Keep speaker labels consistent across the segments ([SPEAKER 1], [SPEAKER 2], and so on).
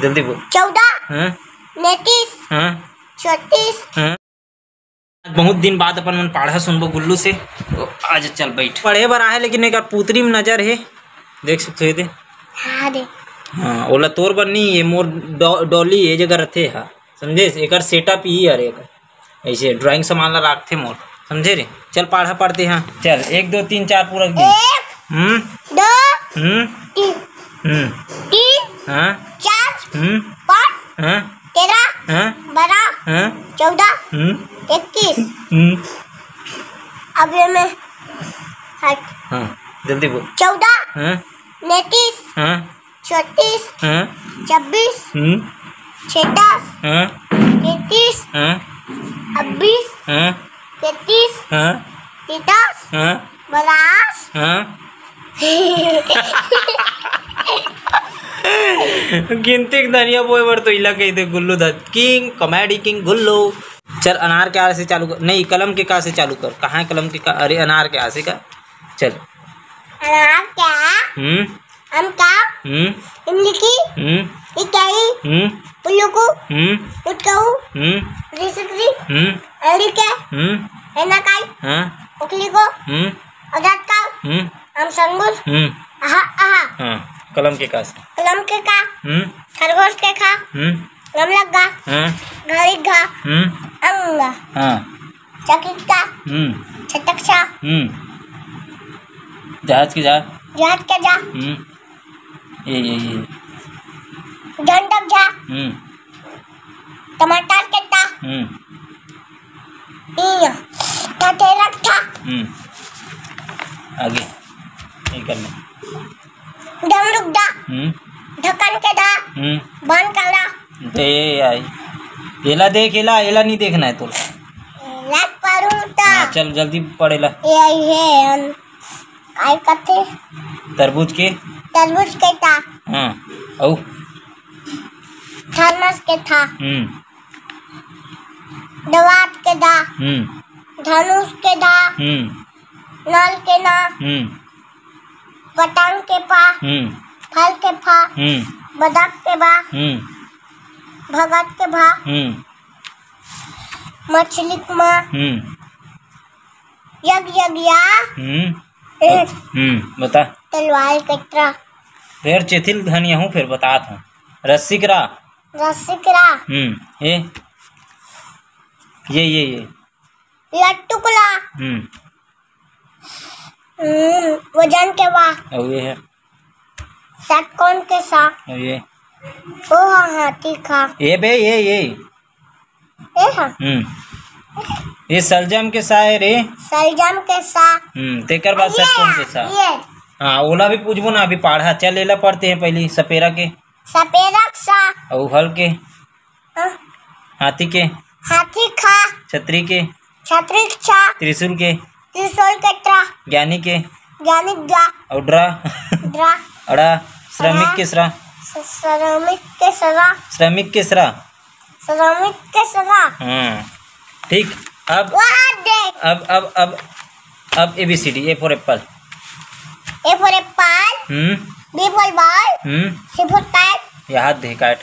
[SPEAKER 1] जल्दी बोल।
[SPEAKER 2] 14 29 34।
[SPEAKER 1] बहुत दिन बाद अपन मन पढ़ा सुनबो गुल्लू से, तो आज चल बैठ पढ़े बर आए, लेकिन एक पुतरी में नजर है, देख सकते हो दे।
[SPEAKER 2] हाँ दे।
[SPEAKER 1] हाँ ओला तोर बर नहीं, ये मोर डॉली ये जगह रथे हा, समझे? एक सेटअप ही अरे ऐसे ड्राइंग सामान ला रखते मोर, समझे रे? चल पढ़ा पढ़ते हाँ, चल 1 2 3 4 पूरा गिन।
[SPEAKER 2] 1 2 3
[SPEAKER 1] हाँ
[SPEAKER 2] 4 5
[SPEAKER 1] हाँ
[SPEAKER 2] 13 12 14 21। अब ये मैं हट।
[SPEAKER 1] हाँ जल्दी बोल।
[SPEAKER 2] 14 29
[SPEAKER 1] हाँ
[SPEAKER 2] 34
[SPEAKER 1] हाँ
[SPEAKER 2] 26 27
[SPEAKER 1] हाँ
[SPEAKER 2] 33
[SPEAKER 1] हाँ
[SPEAKER 2] 20
[SPEAKER 1] हाँ
[SPEAKER 2] 33
[SPEAKER 1] हाँ
[SPEAKER 2] 33
[SPEAKER 1] हाँ
[SPEAKER 2] 42।
[SPEAKER 1] हाँ गिनती धनिया बोए बर तो इला कही थे गुल्लू द किंग, कॉमेडी किंग गुल्लू। चल अनार के आ से चालू कर, नहीं कलम के का से चालू कर। कहाँ है कलम के का? अरे अनार के आ से का, चल।
[SPEAKER 2] अनार क्या? आम का? इमली की? इकाई? उल्लू उटकाऊ? रिसकरी? अली के? एनाकाई? उकली को? अदात का? आम संगुल? आहा आहा।
[SPEAKER 1] हाँ कलम के का से।
[SPEAKER 2] कलम के का? खरगोश के खा? गम लगा? घड़ी घा? अंगा? चकिका? छटकछा?
[SPEAKER 1] जहाज के जा?
[SPEAKER 2] जहाज के जा?
[SPEAKER 1] ये
[SPEAKER 2] डंडक जा? टमाटर के टा? इया टटेरक था?
[SPEAKER 1] आगे ये करना।
[SPEAKER 2] डमरुक दा? ढक्कन के दा? बंद करा?
[SPEAKER 1] ये आई एला देख, एला नहीं देखना है तो
[SPEAKER 2] लग पढ़ूं ता।
[SPEAKER 1] चल जल्दी पढ़ेला।
[SPEAKER 2] ये आई है काय कथे?
[SPEAKER 1] तरबूज के?
[SPEAKER 2] तरबूज के ता?
[SPEAKER 1] हाँ औ
[SPEAKER 2] थर्मस के था? दवात के दा? धनुष के दा? नल के ना? पतंग के पा? फल के फा? बदक के बा? भगत के भा? मछली कुमा? यग यज्ञा?
[SPEAKER 1] बता।
[SPEAKER 2] तलवार कतरा?
[SPEAKER 1] फिर चेथिल धनिया हूँ, फिर बतात हूँ। रस्सी करा?
[SPEAKER 2] रस्सी करा?
[SPEAKER 1] ये
[SPEAKER 2] लट्टू कुला? वजन के बा?
[SPEAKER 1] और ये है
[SPEAKER 2] षटकोण के सा?
[SPEAKER 1] और ये
[SPEAKER 2] ओ हाथी खा?
[SPEAKER 1] ये बे ये
[SPEAKER 2] हाँ।
[SPEAKER 1] ये सलजम के सा है रे।
[SPEAKER 2] सलजम के सा?
[SPEAKER 1] तेकर बाद षटकोण के सा। हाँ ओला भी पूछबो ना, अभी पढ़ा। चल एला पढ़ते हैं पहले। सपेरा के?
[SPEAKER 2] सपेरा सा?
[SPEAKER 1] और हल के? हाथी के?
[SPEAKER 2] हाथी खा?
[SPEAKER 1] छतरी के?
[SPEAKER 2] छतरी छा?
[SPEAKER 1] त्रिशूल के?
[SPEAKER 2] त्रिशूल के त्रा?
[SPEAKER 1] ज्ञानी के?
[SPEAKER 2] ज्ञानी गा?
[SPEAKER 1] और ड्रा?
[SPEAKER 2] ड्रा?
[SPEAKER 1] अड़ा? श्रमिक के सरा?
[SPEAKER 2] श्रमिक के सरा?
[SPEAKER 1] श्रमिक के सरा?
[SPEAKER 2] श्रमिक के सरा?
[SPEAKER 1] हाँ ठीक। अब
[SPEAKER 2] देख।
[SPEAKER 1] अब ABCD। A for Apple?
[SPEAKER 2] A for apple. B for ball. C for cat.
[SPEAKER 1] ये हाथ दे काट।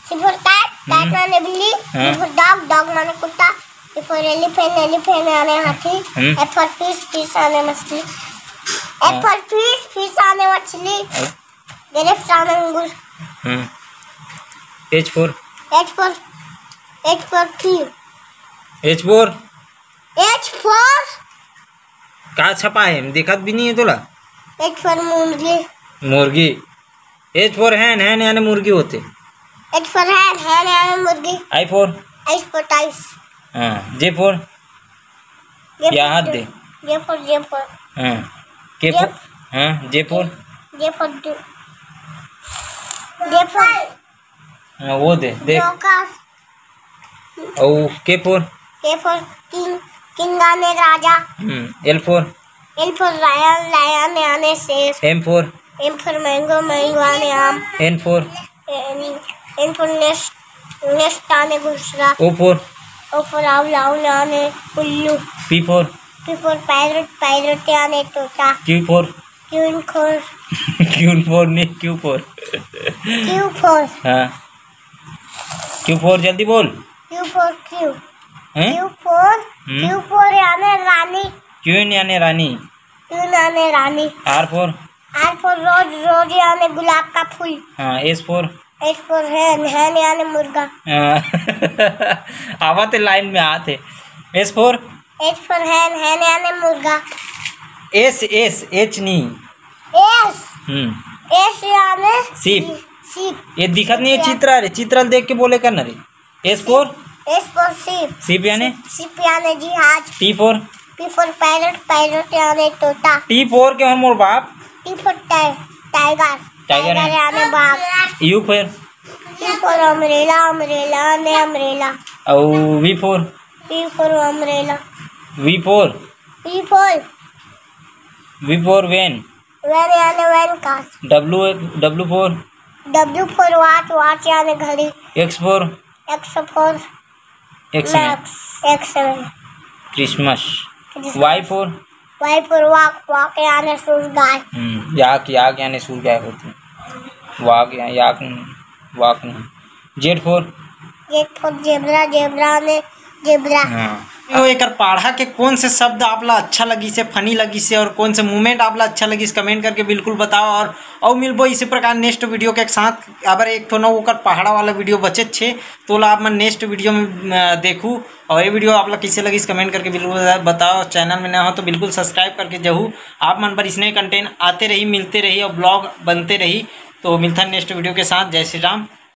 [SPEAKER 2] C for cat. cat माने बिल्ली. D for dog. dog माने कुत्ता. E for elephant. elephant माने हाथी. F for fish. fish माने मछली. F for fish. fish माने मछली. grapes माने अंगूर.
[SPEAKER 1] H for
[SPEAKER 2] tree.
[SPEAKER 1] H for का छपा है, देखत भी नहीं है तोला?
[SPEAKER 2] H for
[SPEAKER 1] मुर्गी। H for हैन यानी मुर्गी होते।
[SPEAKER 2] H for हैन यानी मुर्गी।
[SPEAKER 1] I for
[SPEAKER 2] टाइस।
[SPEAKER 1] हाँ। J for या हाथ दे।
[SPEAKER 2] J for
[SPEAKER 1] हाँ। K for हाँ। J for हाँ वो दे देख। और K for किंग आने राजा। L for लायन आने शेर। M for मैंगो आने आम। N for नेस्ट आने घुसरा। O for आउल आने उल्लू। P for पैरट आने तोता। Q for नहीं Q for हाँ। Q for जल्दी बोल।
[SPEAKER 2] Q for Q
[SPEAKER 1] हैं?
[SPEAKER 2] Q for यानी रानी।
[SPEAKER 1] Q यानी रानी।
[SPEAKER 2] Q यानी रानी।
[SPEAKER 1] R for
[SPEAKER 2] रोज रोज यानी गुलाब का फूल।
[SPEAKER 1] हाँ। S for
[SPEAKER 2] hen यानी मुर्गा।
[SPEAKER 1] आवाते लाइन में आते। S for
[SPEAKER 2] hen यानी मुर्गा।
[SPEAKER 1] S H नहीं।
[SPEAKER 2] S यानी
[SPEAKER 1] सीप।
[SPEAKER 2] सीप।
[SPEAKER 1] ये दिखत नहीं है चित्र रे, चित्र देख के बोले करना रे। S for
[SPEAKER 2] सीप।
[SPEAKER 1] सीप यानी
[SPEAKER 2] जहाज।
[SPEAKER 1] T for
[SPEAKER 2] पैरट यानी तोता।
[SPEAKER 1] T for क्या है मोर बाप?
[SPEAKER 2] T for टाइगर यानी बाघ।
[SPEAKER 1] U for
[SPEAKER 2] अम्ब्रेला यानी अम्ब्रेला।
[SPEAKER 1] और V for
[SPEAKER 2] umbrella.
[SPEAKER 1] V for van
[SPEAKER 2] यानी van car.
[SPEAKER 1] W for
[SPEAKER 2] watch यानी घड़ी।
[SPEAKER 1] X for
[SPEAKER 2] X-Men
[SPEAKER 1] Christmas. Y for
[SPEAKER 2] वाक यानी सूरगाय।
[SPEAKER 1] याक यानी सूरगाय होती है। वाक नहीं। Z for
[SPEAKER 2] जेब्रा ने जेब्रा।
[SPEAKER 1] हाँ। तो एक पढ़ा के कौन से शब्द आपला अच्छा लगी से, फनी लगी से, और कौन से मूवमेंट आपला अच्छा लगी से कमेंट करके बिल्कुल बताओ। और मिलबो इसी प्रकार नेक्स्ट वीडियो के साथ। अगर एक तो ना वो पहाड़ा वाला वीडियो बचे छे तो आप मैं नेक्स्ट वीडियो में देखूँ। और ये वीडियो आपला कैसे लगी इस कमेंट करके बिल्कुल बताओ। चैनल में नया हो तो बिल्कुल सब्सक्राइब करके जरूर। आप मन पर इसने कंटेंट आते रही, मिलते रही और ब्लॉग बनते रही। तो मिलता है नेक्स्ट वीडियो के साथ। जय श्री राम।